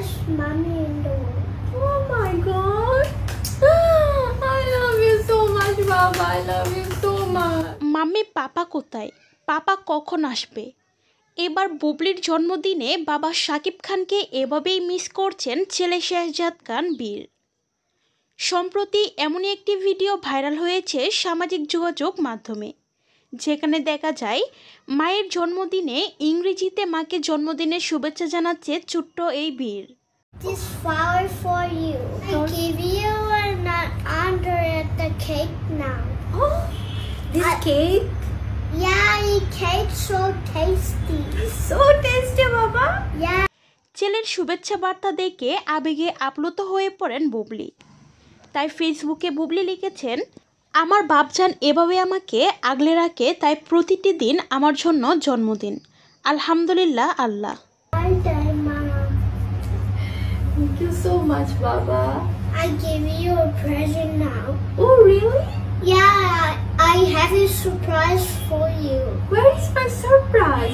best mommy in the world. Oh my God. I love you so much, Baba. I love you so much. Mummy papa কোথায়? Papa কখন আসবে? এবার বুবলির জন্মদিনে বাবা শাকিব খানকে এভাবেই মিস করছেন ছেলে শেহজাদ খান বীর। সম্প্রতি এমনই একটি ভিডিও ভাইরাল হয়েছে সামাজিক যোগাযোগ মাধ্যমে, যেখানে দেখা যায় মায়ের জন্মদিনে ইংরেজিতে মাকে জন্মদিনের শুভেচ্ছা জানাচ্ছে ছোট্ট এই বীর। This flower for you. I give you an under at the cake now. Oh, this cake? Yeah, the cake's so tasty. So tasty, Baba. Yeah. ছেলের শুভেচ্ছা বার্তা দেখে আবেগে আপ্লুত হয়ে পড়েন বুবলি। তাই ফেসবুকে বুবলি লিখেছেন, আমার বাপজান এভাবে আমাকে আগলে রাখে, তাই প্রতিটি দিন আমার জন্য জন্মদিন। আলহামদুলিল্লাহ আল্লাহ। One day, Mom, Thank you so much, Baba. I give you a present now. Oh, really? Yeah, I have a surprise for you. Where is my surprise?